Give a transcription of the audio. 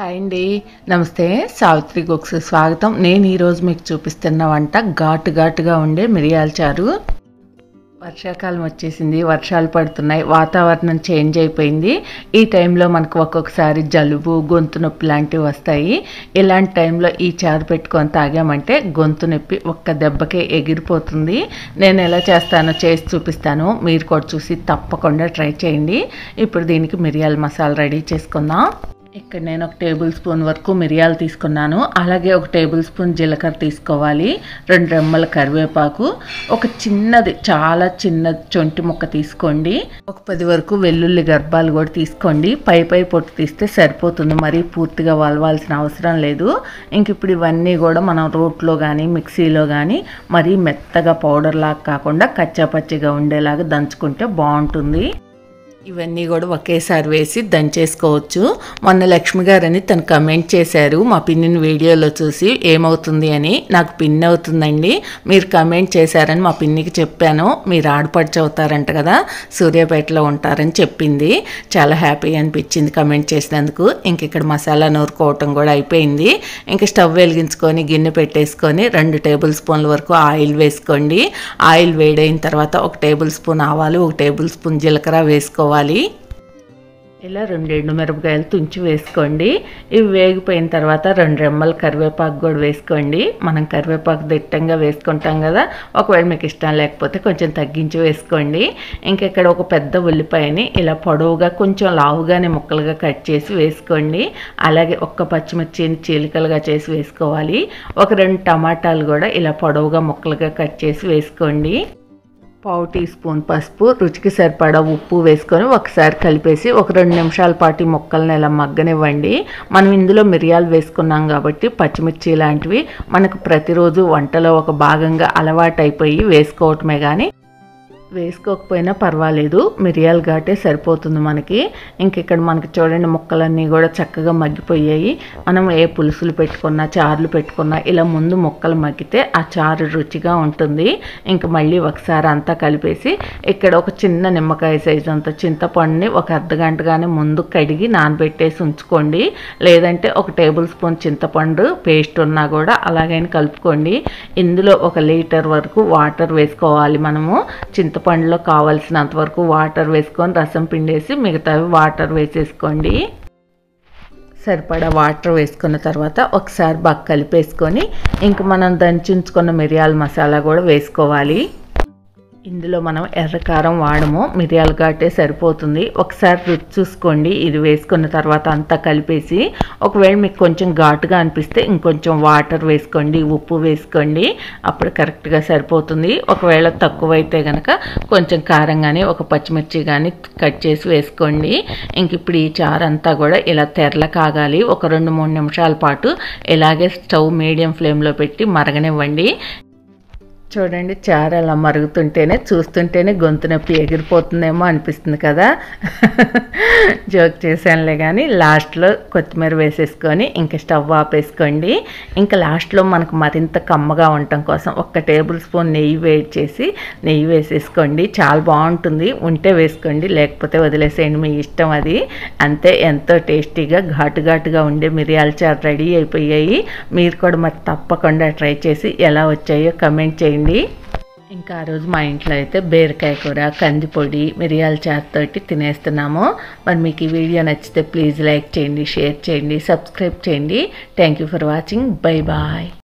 Hi అండి, నమస్తే. Savitri cooks స్వాగతం. నేను ఈరోజు మీకు చూపిస్తున్న వంట ఘాటుగా ఉండే మిరియాల చారు. వర్షాకాలం వచ్చేసింది, వర్షాలు పడుతున్నాయి, వాతావరణం చేంజ్ అయిపోయింది. ఈ టైంలో మనకు ఒక్కొక్కసారి జలుబు, గొంతు నొప్పి లాంటివి వస్తాయి. ఇలాంటి టైంలో ఈ చారు పెట్టుకొని తాగామంటే గొంతు నొప్పి ఒక్క దెబ్బకే ఎగిరిపోతుంది. నేను ఎలా చేస్తానో చేసి చూపిస్తాను, మీరు కూడా చూసి తప్పకుండా ట్రై చేయండి. ఇప్పుడు దీనికి మిరియాల మసాలా రెడీ చేసుకుందాం. ఇక్కడ నేను 1 టేబుల్ స్పూన్ వరకు మిరియాలు తీసుకున్నాను. అలాగే 1 టేబుల్ స్పూన్ జీలకర్ర తీసుకోవాలి, 2 రెమ్మల కరివేపాకు, ఒక చిన్నది చాలా చిన్న చొంటి ముక్క తీసుకోండి, ఒక 10 వరకు వెల్లుల్లి గర్భాలు కూడా తీసుకోండి. పై పొట్టు తీస్తే సరిపోతుంది, మరీ పూర్తిగా వలవాల్సిన అవసరం లేదు. ఇంక ఇప్పుడు ఇవన్నీ కూడా మనం రోట్లో కానీ మిక్సీలో కానీ మరీ మెత్తగా పౌడర్ లాగా కాకుండా కచ్చా పచ్చిగా ఉండేలాగా దంచుకుంటే బాగుంటుంది. ఇవన్నీ కూడా ఒకేసారి వేసి దంచేసుకోవచ్చు. మొన్న లక్ష్మి గారని తను కమెంట్ చేశారు మా పిన్నిని వీడియోలో చూసి ఏమవుతుంది అని. నాకు పిన్ అవుతుందండి, మీరు కమెంట్ చేశారని మా పిన్నికి చెప్పాను. మీరు ఆడపడిచి అవుతారంట కదా, సూర్యాపేటలో ఉంటారని చెప్పింది. చాలా హ్యాపీ అనిపించింది కమెంట్ చేసినందుకు. ఇంక ఇక్కడ మసాలా నూరుకోవటం కూడా అయిపోయింది. ఇంక స్టవ్ వెలిగించుకొని గిన్నె పెట్టేసుకొని 2 టేబుల్ స్పూన్ల వరకు ఆయిల్ వేసుకోండి. ఆయిల్ వేడైన తర్వాత 1 టేబుల్ స్పూన్ ఆవాలు, 1 టేబుల్ స్పూన్ జీలకర్ర వేసుకోవాలి. ఇలా 2 ఎండుమిరపకాయలు తుంచి వేసుకోండి. ఇవి వేగిపోయిన తర్వాత 2 రెమ్మల కరివేపాకు కూడా వేసుకోండి. మనం కరివేపాకు దిట్టంగా వేసుకుంటాం కదా, ఒకవేళ మీకు ఇష్టం లేకపోతే కొంచెం తగ్గించి వేసుకోండి. ఇంకెక్కడ ఒక పెద్ద ఉల్లిపాయని ఇలా పొడవుగా కొంచెం లావుగానే ముక్కలుగా కట్ చేసి వేసుకోండి. అలాగే 1 పచ్చిమిర్చిని చీలికలుగా చేసి వేసుకోవాలి. ఒక 2 టమాటాలు కూడా ఇలా పొడవుగా ముక్కలుగా కట్ చేసి వేసుకోండి. 1/2 టీ స్పూన్ పసుపు, రుచికి సరిపడా ఉప్పు వేసుకొని ఒకసారి కలిపేసి ఒక 2 నిమిషాల పాటు ముక్కల్ని ఇలా మగ్గనివ్వండి. మనం ఇందులో మిరియాలు వేసుకున్నాం కాబట్టి పచ్చిమిర్చి లాంటివి మనకు ప్రతిరోజు వంటలో ఒక భాగంగా అలవాటు అయిపోయి వేసుకోవటమే కానీ వేసుకోకపోయినా పర్వాలేదు, మిరియాలు ఘాటే సరిపోతుంది మనకి. ఇంక ఇక్కడ మనకి చూడండి ముక్కలన్నీ కూడా చక్కగా మగ్గిపోయాయి. మనం ఏ పులుసులు పెట్టుకున్నా చారులు పెట్టుకున్నా ఇలా ముందు ముక్కలు మగ్గితే ఆ చారు రుచిగా ఉంటుంది. ఇంక మళ్ళీ ఒకసారి అంతా కలిపేసి ఇక్కడ ఒక చిన్న నిమ్మకాయ సైజు అంత చింతపండుని ఒక అర్ధగంటగానే ముందు కడిగి నానబెట్టేసి ఉంచుకోండి. లేదంటే 1 టేబుల్ స్పూన్ చింతపండు పేస్ట్ ఉన్నా కూడా అలాగైనా కలుపుకోండి. ఇందులో 1 లీటర్ వరకు వాటర్ వేసుకోవాలి. మనము చింతపండులో కావాల్సినంత వరకు వాటర్ వేసుకొని రసం పిండేసి మిగతావి వాటర్ వేసేసుకోండి. సరిపడా వాటర్ వేసుకున్న తర్వాత ఒకసారి బాగా కలిపేసుకొని ఇంక మనం దంచుకున్న మిరియాల మసాలా కూడా వేసుకోవాలి. ఇందులో మనం ఎర్రకారం వాడము, మిరియాల ఘాటే సరిపోతుంది. ఒకసారి రుచి చూసుకోండి. ఇది వేసుకున్న తర్వాత అంతా కలిపేసి ఒకవేళ మీకు కొంచెం ఘాటుగా అనిపిస్తే ఇంకొంచెం వాటర్ వేసుకోండి, ఉప్పు వేసుకోండి, అప్పుడు కరెక్ట్గా సరిపోతుంది. ఒకవేళ తక్కువైతే కనుక కొంచెం కారం కానీ 1 పచ్చిమిర్చి కానీ కట్ చేసి వేసుకోండి. ఇంక ఇప్పుడు ఈ చారు అంతా కూడా ఇలా తెరల కాగాలి. ఒక 2-3 నిమిషాల పాటు ఇలాగే స్టవ్ మీడియం ఫ్లేమ్లో పెట్టి మరగనివ్వండి. చూడండి చారు అలా మరుగుతుంటేనే చూస్తుంటేనే గొంతు నొప్పి ఎగిరిపోతుందేమో అనిపిస్తుంది కదా. జోక్ చేశానులే కానీ లాస్ట్లో కొత్తిమీర వేసేసుకొని ఇంక స్టవ్ ఆపేసుకోండి. ఇంకా లాస్ట్లో మనకు మరింత కమ్మగా ఉండటం కోసం 1 టేబుల్ స్పూన్ నెయ్యి వేడి చేసి నెయ్యి వేసేసుకోండి. చాలా బాగుంటుంది, ఉంటే వేసుకోండి, లేకపోతే వదిలేసేయండి, మీ ఇష్టం అది. అంతే, ఎంతో టేస్టీగా ఘాటుగా ఉండే మిరియాల చారు రెడీ అయిపోయాయి. మీరు కూడా మరి తప్పకుండా ట్రై చేసి ఎలా వచ్చాయో కమెంట్ చేయండి. ఇంకా ఆ రోజు మా ఇంట్లో అయితే బీరకాయ కూర, కందిపొడి, మిరియాల చారుతోటి తినేస్తున్నాము. మరి మీకు ఈ వీడియో నచ్చితే ప్లీజ్ లైక్ చేయండి, షేర్ చేయండి, సబ్స్క్రైబ్ చేయండి. Thank you for watching. Bye bye.